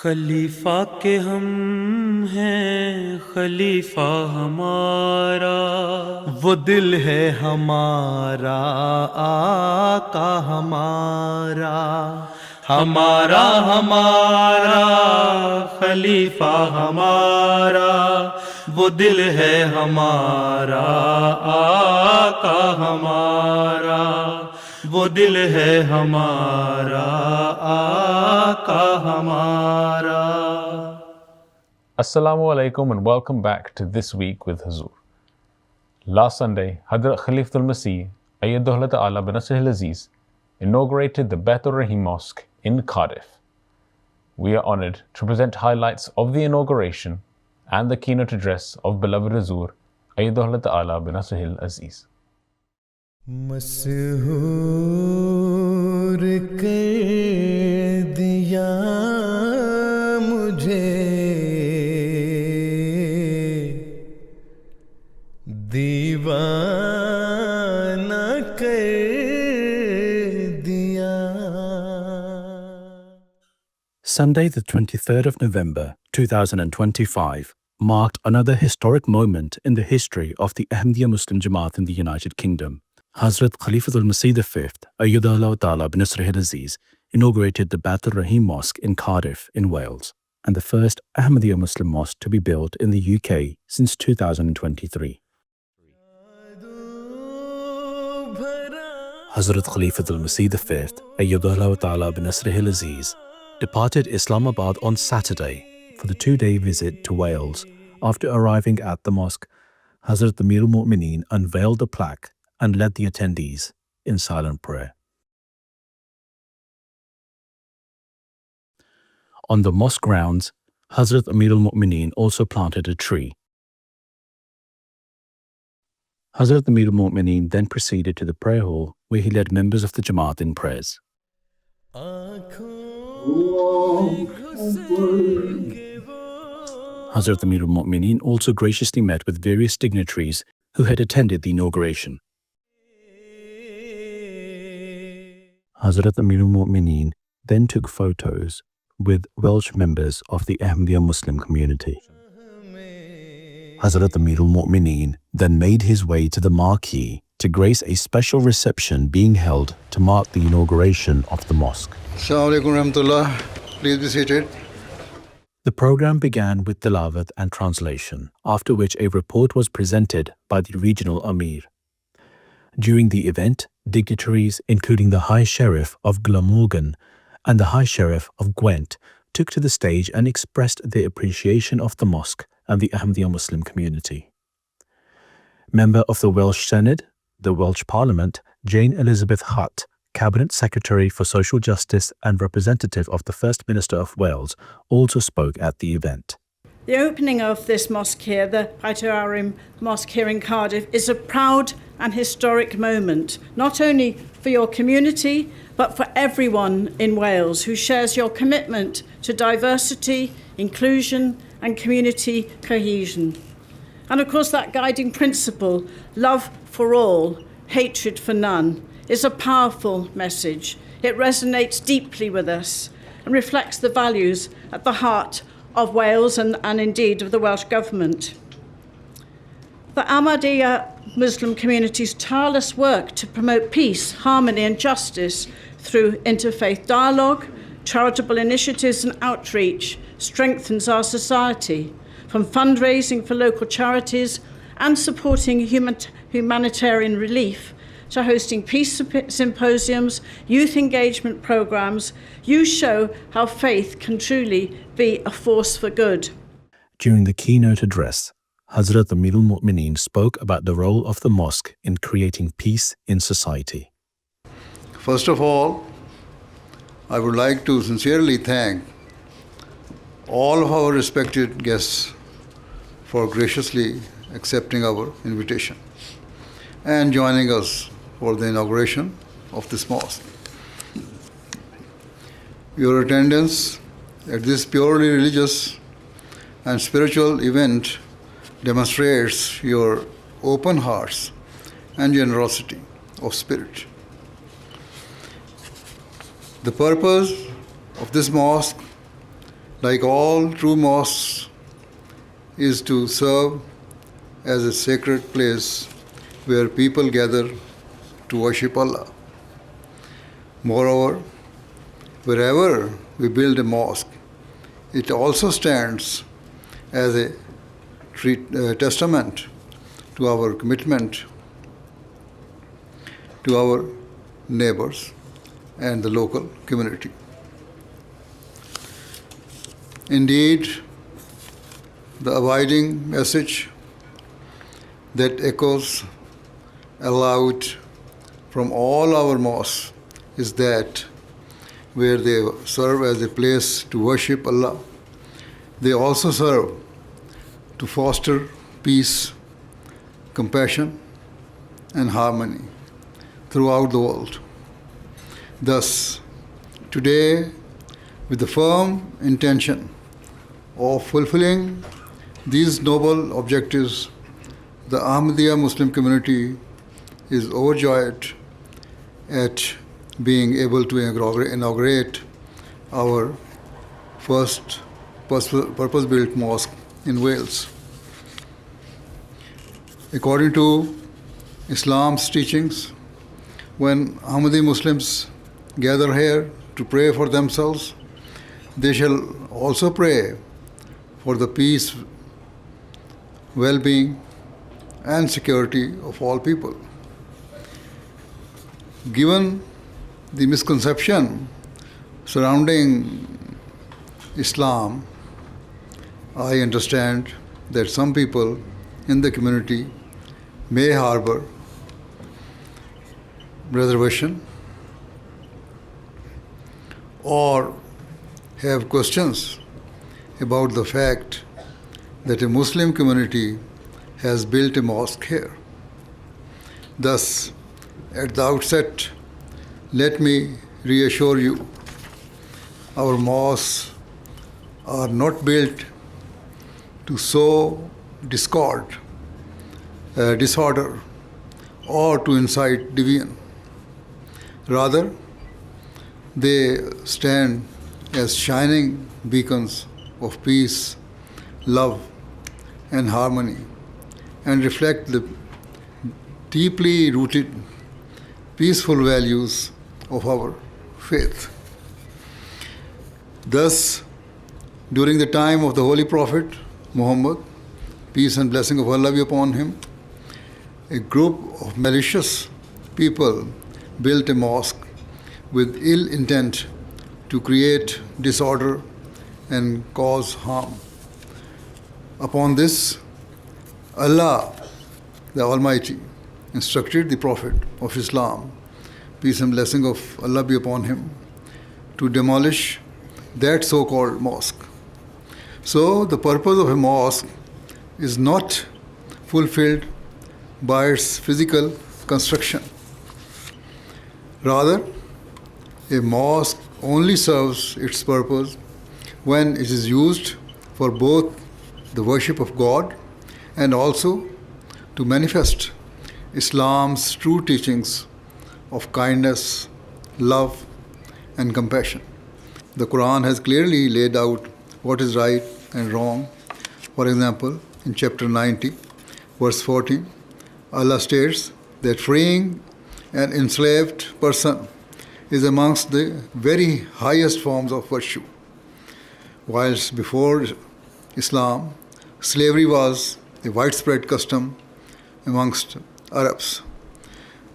खलीफा के हम हैं खलीफा हमारा, वो दिल है हमारा आका हमारा, हमारा हमारा खलीफा हमारा, वो दिल है हमारा आका हमारा, वो दिल है हमारा आका हमारा। Assalamu alaikum and welcome back to This Week with Huzur. Last Sunday, Hazrat Khalifatul Masih Ahmed bin Aziz inaugurated the Baitur Rahim Mosque in Cardiff. We are honoured to present highlights of the inauguration and the keynote address of beloved Huzur Ayatollah bin Aziz. मसहूर कर दिया मुझे दीवाना कर दिया। Sunday, the 23rd of November 2025, marked another historic moment in the history of the Ahmadiyya Muslim Jama'at in the United Kingdom. Hazrat Khalifatul Masih V, Ayatollah bin Aziz, inaugurated the Baitur Rahim Mosque in Cardiff in Wales, and the first Ahmadiyya Muslim mosque to be built in the UK since 2023. Hazrat Khalifatul Masih V, Ayatollah bin Aziz, departed Islamabad on Saturday for the two-day visit to Wales. After arriving at the mosque, Hazrat Amirul Mu'mineen unveiled the plaque and led the attendees in silent prayer. On the mosque grounds, Hazrat Amirul Mu'mineen also planted a tree. Hazrat Amirul Mu'mineen then proceeded to the prayer hall where he led members of the Jamaat in prayers. Hazrat Amirul Mu'mineen also graciously met with various dignitaries who had attended the inauguration. Hazrat Amirul Mu'mineen then took photos with Welsh members of the Ahmadiyya Muslim community. Hazrat Amirul Mu'mineen then made his way to the marquee to grace a special reception being held to mark the inauguration of the mosque. Assalamu alaikum warahmatullah. Please be seated. The program began with tilawat and translation, after which a report was presented by the regional Amir. During the event, dignitaries, including the High Sheriff of Glamorgan and the High Sheriff of Gwent, took to the stage and expressed their appreciation of the mosque and the Ahmadiyya Muslim community. Member of the Welsh Senedd, the Welsh Parliament, Jane Elizabeth Hutt, Cabinet Secretary for Social Justice and representative of the First Minister of Wales, also spoke at the event. The opening of this mosque here, the Baitur Rahim Mosque here in Cardiff, is a proud and historic moment, not only for your community, but for everyone in Wales who shares your commitment to diversity, inclusion, and community cohesion. And of course, that guiding principle, love for all, hatred for none, is a powerful message. It resonates deeply with us and reflects the values at the heart of Wales and indeed of the Welsh Government. The Ahmadiyya Muslim community's tireless work to promote peace, harmony and justice through interfaith dialogue, charitable initiatives and outreach strengthens our society, from fundraising for local charities and supporting humanitarian relief to hosting peace symposiums, youth engagement programs. You show how faith can truly be a force for good. During the keynote address, Hazrat Amirul Mu'mineen spoke about the role of the mosque in creating peace in society. First of all, I would like to sincerely thank all of our respected guests for graciously accepting our invitation and joining us for the inauguration of this mosque. Your attendance at this purely religious and spiritual event demonstrates your open hearts and generosity of spirit. The purpose of this mosque like all true mosques, is to serve as a sacred place where people gather to worship Allah. Moreover, wherever we build a mosque, it also stands as a testament to our commitment to our neighbors and the local community. Indeed, the abiding message that echoes aloud from all our mosques is that where they serve as a place to worship Allah, they also serve to foster peace, compassion, and harmony throughout the world. Thus, today, with the firm intention of fulfilling these noble objectives, the Ahmadiyya Muslim community is overjoyed at being able to inaugurate our first purpose-built mosque in Wales. According to Islam's teachings, when Ahmadi Muslims gather here to pray for themselves, they shall also pray for the peace, well-being, and security of all people. Given the misconception surrounding Islam, I understand that some people in the community may harbor reservation or have questions about the fact that a Muslim community has built a mosque here. Thus, at the outset, let me reassure you, our mosques are not built to sow disorder, or to incite division. Rather, they stand as shining beacons of peace, love, and harmony, and reflect the deeply rooted, peaceful values of our faith. Thus, during the time of the Holy Prophet Muhammad, peace and blessing of Allah be upon him, a group of malicious people built a mosque with ill intent to create disorder and cause harm. Upon this, Allah, the Almighty, instructed the Prophet of Islam, peace and blessing of Allah be upon him, to demolish that so-called mosque. So the purpose of a mosque is not fulfilled by its physical construction. Rather, a mosque only serves its purpose when it is used for both the worship of God and also to manifest Islam's true teachings of kindness, love, and compassion. The Quran has clearly laid out what is right and wrong. For example, in chapter 90, verse 14, Allah states that freeing an enslaved person is amongst the very highest forms of virtue. Whilst before Islam, slavery was a widespread custom amongst Arabs.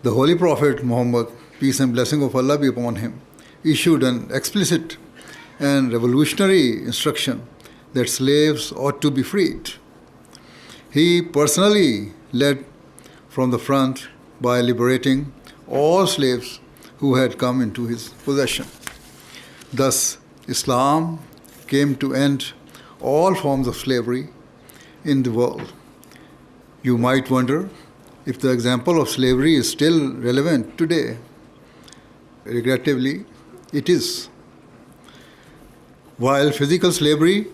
The Holy Prophet Muhammad, peace and blessing of Allah be upon him, issued an explicit and revolutionary instruction that slaves ought to be freed. He personally led from the front by liberating all slaves who had come into his possession. Thus, Islam came to end all forms of slavery in the world. You might wonder if the example of slavery is still relevant today. Regrettably, it is. While physical slavery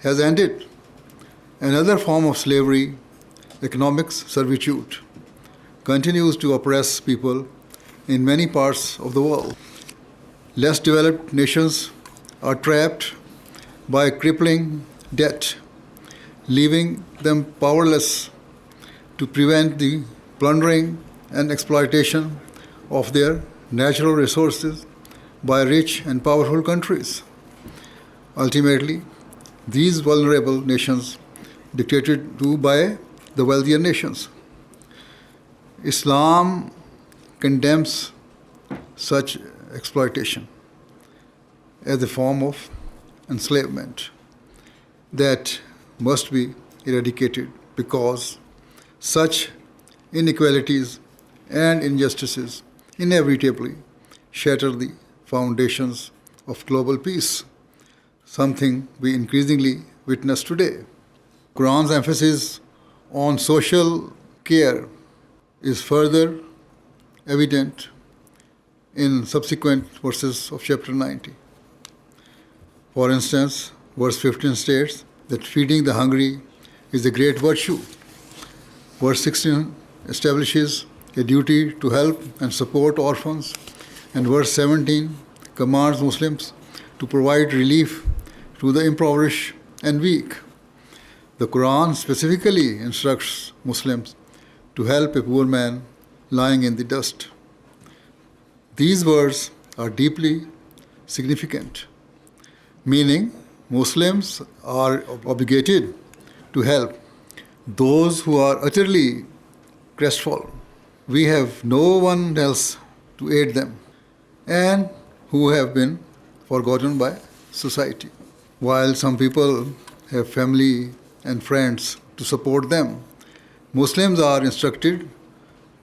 has ended, another form of slavery, economic servitude, continues to oppress people in many parts of the world. Less developed nations are trapped by crippling debt, leaving them powerless to prevent the plundering and exploitation of their natural resources by rich and powerful countries. Ultimately, these vulnerable nations dictated to by the wealthier nations. Islam condemns such exploitation as a form of enslavement that must be eradicated because such inequalities and injustices inevitably shatter the foundations of global peace, something we increasingly witness today. Quran's emphasis on social care is further evident in subsequent verses of chapter 90. For instance, verse 15 states that feeding the hungry is a great virtue. Verse 16 establishes a duty to help and support orphans, and verse 17 commands Muslims to provide relief to the impoverished and weak. The Quran specifically instructs Muslims to help a poor man lying in the dust. These words are deeply significant, meaning Muslims are obligated to help those who are utterly crestfallen. We have no one else to aid them and who have been forgotten by society. While some people have family and friends to support them, Muslims are instructed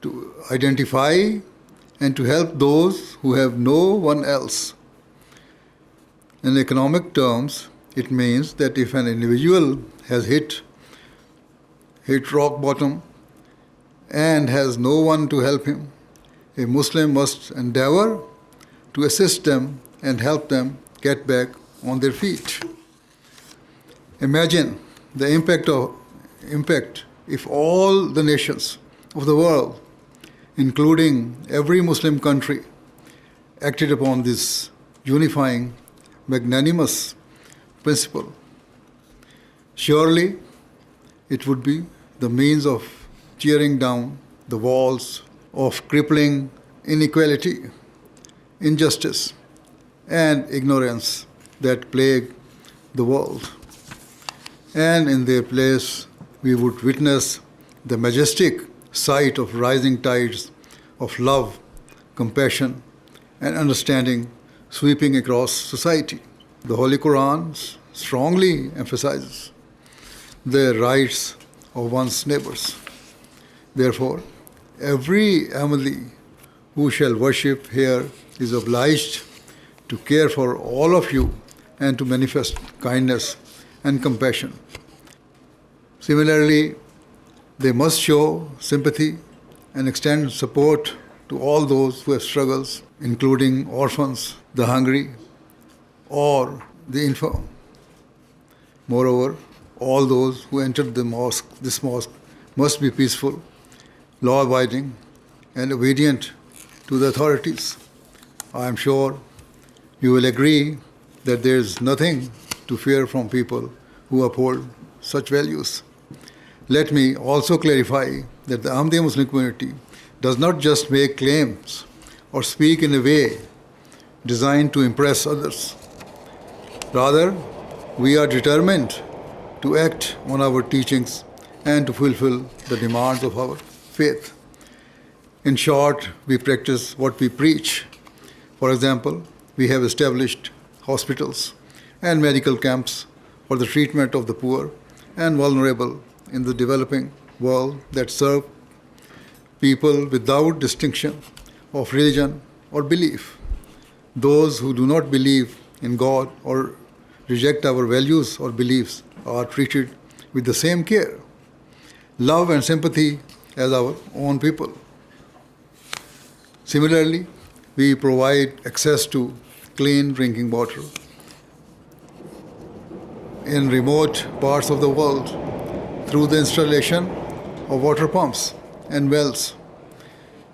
to identify and to help those who have no one else. In economic terms, it means that if an individual has hit rock bottom and has no one to help him, a Muslim must endeavor to assist them and help them get back on their feet. Imagine the impact if all the nations of the world, including every Muslim country, acted upon this unifying, magnanimous principle. Surely it would be the means of tearing down the walls of crippling inequality, injustice, and ignorance that plague the world. And in their place, we would witness the majestic sight of rising tides of love, compassion, and understanding sweeping across society. The Holy Quran strongly emphasizes the rights of one's neighbors. Therefore, every Ahmadi who shall worship here is obliged to care for all of you and to manifest kindness and compassion. Similarly, they must show sympathy and extend support to all those who have struggles, including orphans, the hungry, or the infirm. Moreover, all those who enter this mosque must be peaceful, law-abiding, and obedient to the authorities. I am sure you will agree that there is nothing to fear from people who uphold such values. Let me also clarify that the Ahmadiyya Muslim community does not just make claims or speak in a way designed to impress others. Rather, we are determined to act on our teachings and to fulfill the demands of our faith. In short, we practice what we preach. For example, we have established hospitals and medical camps for the treatment of the poor and vulnerable in the developing world that serve people without distinction of religion or belief. Those who do not believe in God or reject our values or beliefs are treated with the same care, love, and sympathy as our own people. Similarly, we provide access to clean drinking water in remote parts of the world through the installation of water pumps and wells.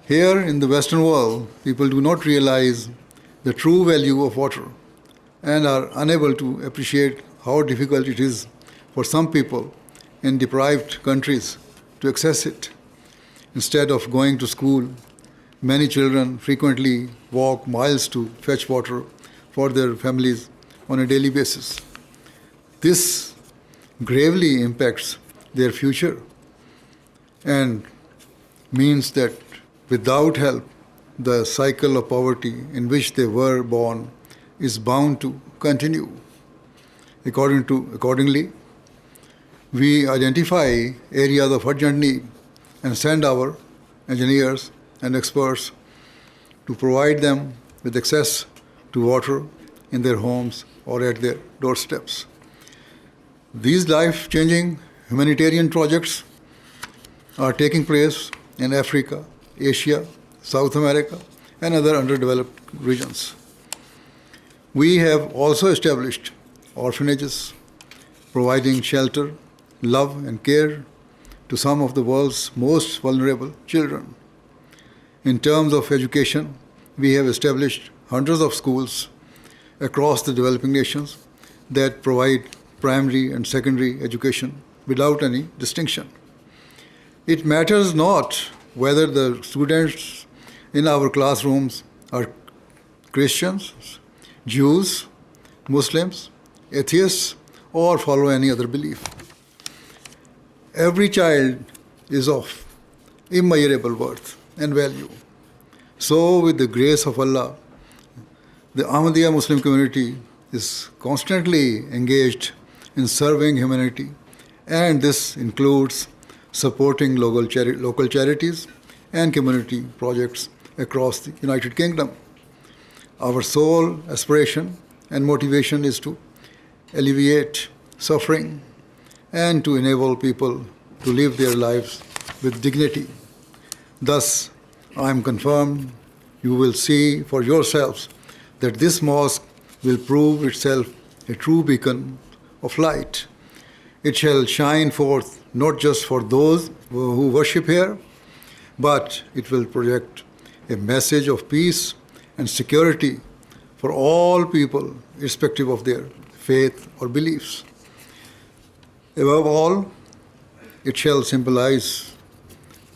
Here in the Western world, people do not realize the true value of water and are unable to appreciate how difficult it is for some people in deprived countries to access it. Instead of going to school, many children frequently walk miles to fetch water for their families on a daily basis. This gravely impacts their future and means that without help, the cycle of poverty in which they were born is bound to continue. Accordingly, we identify areas of urgent need and send our engineers and experts to provide them with access to water in their homes or at their doorsteps. These life-changing humanitarian projects are taking place in Africa, Asia, South America, and other underdeveloped regions. We have also established orphanages, providing shelter, love, and care to some of the world's most vulnerable children. In terms of education, we have established hundreds of schools across the developing nations that provide primary and secondary education without any distinction. It matters not whether the students in our classrooms are Christians, Jews, Muslims, atheists, or follow any other belief. Every child is of immeasurable worth and value. So, with the grace of Allah, the Ahmadiyya Muslim community is constantly engaged in serving humanity, and this includes supporting local charities and community projects across the United Kingdom. Our sole aspiration and motivation is to alleviate suffering and to enable people to live their lives with dignity. Thus, I am confirmed you will see for yourselves that this mosque will prove itself a true beacon of light. It shall shine forth not just for those who worship here, but it will project a message of peace and security for all people, irrespective of their faith or beliefs. Above all, it shall symbolize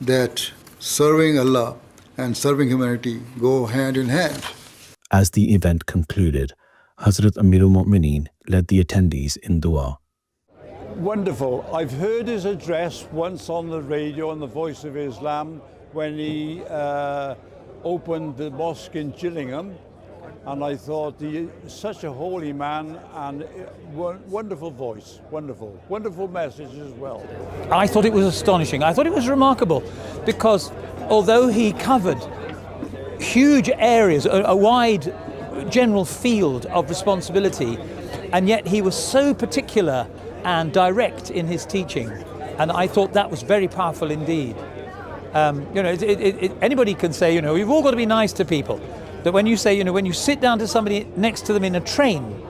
that serving Allah and serving humanity go hand in hand. As the event concluded, Hazrat Amirul Mu'mineen led the attendees in dua. Wonderful. I've heard his address once on the radio on the Voice of Islam when he opened the mosque in Gillingham, and I thought he is such a holy man and wonderful voice, wonderful message as well. I thought it was astonishing. I thought it was remarkable because although he covered huge areas, a wide general field of responsibility, and yet he was so particular and direct in his teaching, and I thought that was very powerful indeed. Anybody can say, we've all got to be nice to people. That when you say, when you sit down to somebody next to them in a train,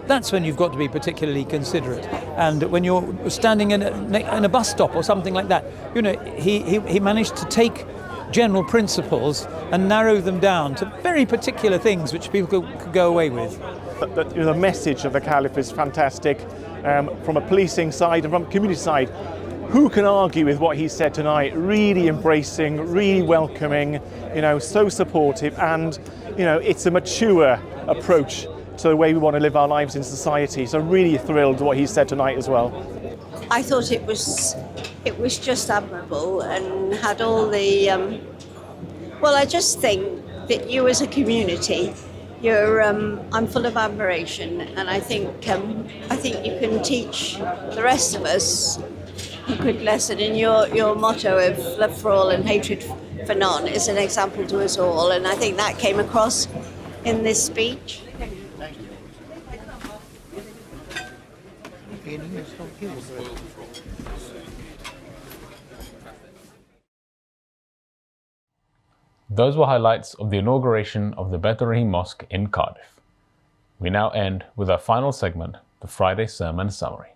that's when you've got to be particularly considerate. And when you're standing in a bus stop or something like that, he managed to take general principles and narrow them down to very particular things which people could go away with. The message of the Caliph is fantastic from a policing side and from a community side. Who can argue with what he said tonight? Really embracing, really welcoming, so supportive, and it's a mature approach to the way we want to live our lives in society. So really thrilled what he said tonight as well. I thought it was just admirable and had all the I just think that you as a community, I'm full of admiration, and I think you can teach the rest of us a good lesson. And your motto of love for all and hatred for none is an example to us all, and I think that came across in this speech. Those were highlights of the inauguration of the Beit Rahim Mosque in Cardiff. We now end with our final segment, the Friday Sermon Summary.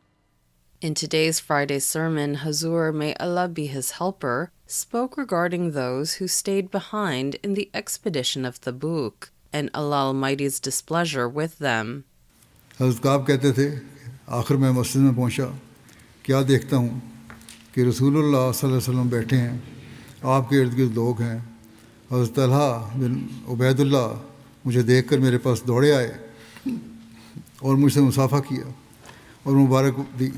In today's Friday sermon, Huzur, may Allah be his helper, spoke regarding those who stayed behind in the expedition of Tabuk and Allah Almighty's displeasure with them. Hazrat कहते थे, آخر میں مسجد میں پہنچا. کیا دیکھتا ہوں کہ رسول اللہ صلی اللہ علیہ وسلم بیٹھے ہیں, آپ کے ارد گرد لوگ ہیں. حضرت طلحہ بن عبید اللہ مجھے دیکھ کر میرے پاس دوڑے آئے اور مجھ سے مصافحہ کیا اور مبارک دی.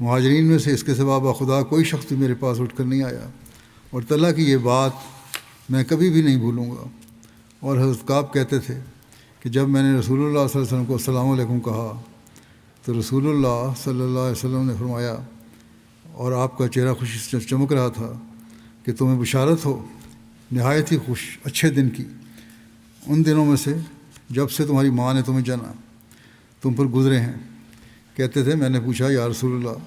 مہاجرین میں سے اس کے سوا بخدا کوئی شخص بھی میرے پاس اٹھ کر نہیں آیا, اور طلحہ کی یہ بات میں کبھی بھی نہیں بھولوں گا. اور حضرت کعب کہتے تھے کہ جب میں نے رسول اللہ صلی اللہ علیہ وسلم کو السلام علیکم کہا تو رسول اللہ صلی اللہ علیہ وسلم نے فرمایا, اور آپ کا چہرہ خوشی سے چمک رہا تھا, کہ تمہیں بشارت ہو نہایت ہی خوش اچھے دن کی, ان دنوں میں سے جب سے تمہاری ماں نے تمہیں جنا تم پر گزرے ہیں. کہتے تھے میں نے پوچھا یا رسول اللہ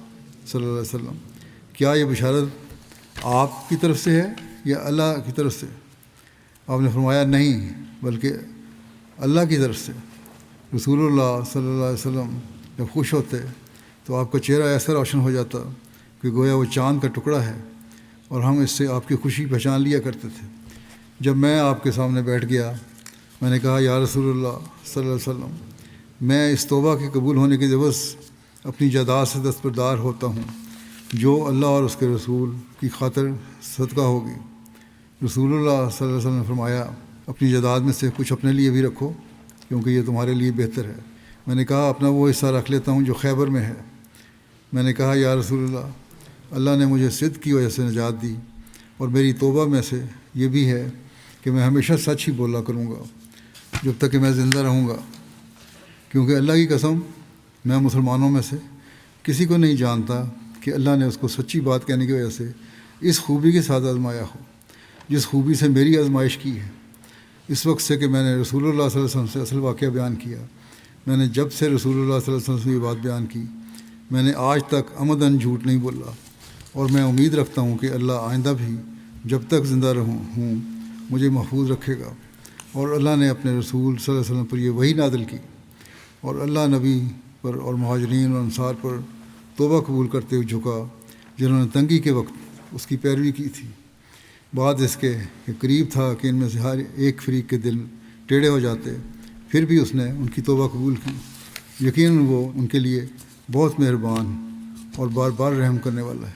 صلی اللہ علیہ وسلم, کیا یہ بشارت آپ کی طرف سے ہے یا اللہ کی طرف سے؟ آپ نے فرمایا نہیں, بلکہ اللہ کی طرف سے. رسول اللہ صلی اللہ علیہ وسلم جب خوش ہوتے تو آپ کا چہرہ ایسا روشن ہو جاتا کہ گویا وہ چاند کا ٹکڑا ہے, اور ہم اس سے آپ کی خوشی پہچان لیا کرتے تھے. جب میں آپ کے سامنے بیٹھ گیا میں نے کہا یا رسول اللہ صلی اللہ علیہ وسلم, میں اس توبہ کے قبول ہونے کے عوض اپنی جائیداد سے دستبردار ہوتا ہوں جو اللہ اور اس کے رسول کی خاطر صدقہ ہوگی. رسول اللہ صلی اللہ علیہ وسلم نے فرمایا اپنی جائیداد میں سے کچھ اپنے لیے بھی رکھو کیونکہ یہ تمہارے لیے بہتر ہے. میں نے کہا اپنا وہ حصہ رکھ لیتا ہوں جو خیبر میں ہے. میں نے کہا یا رسول اللہ, اللہ نے مجھے صدق کی وجہ سے نجات دی, اور میری توبہ میں سے یہ بھی ہے کہ میں ہمیشہ سچ ہی بولا کروں گا جب تک کہ میں زندہ رہوں گا, کیونکہ اللہ کی قسم میں مسلمانوں میں سے کسی کو نہیں جانتا کہ اللہ نے اس کو سچی بات کہنے کی وجہ سے اس خوبی کے ساتھ آزمایا ہو جس خوبی سے میری آزمائش کی ہے. اس وقت سے کہ میں نے رسول اللہ صلی اللہ علیہ وسلم سے اصل واقعہ بیان کیا, میں نے جب سے رسول اللہ صلی اللہ علیہ وسلم سے یہ بات بیان کی میں نے آج تک عمداً جھوٹ نہیں بولا, اور میں امید رکھتا ہوں کہ اللہ آئندہ بھی جب تک زندہ ہوں مجھے محفوظ رکھے گا. اور اللہ نے اپنے رسول صلی اللہ علیہ وسلم پر یہ وحی نازل کی, اور اللہ نبی پر اور مہاجرین اور انصار پر توبہ قبول کرتے ہوئے جھکا جنہوں نے تنگی کے وقت اس کی پیروی کی تھی. بعد اس کے کہ قریب تھا کہ ان میں سے ہر ایک فریق کے دل ٹیڑھے ہو جاتے, پھر بھی اس نے ان کی توبہ قبول کی. یقیناً وہ ان کے لیے بہت مہربان اور بار بار رحم کرنے والا ہے.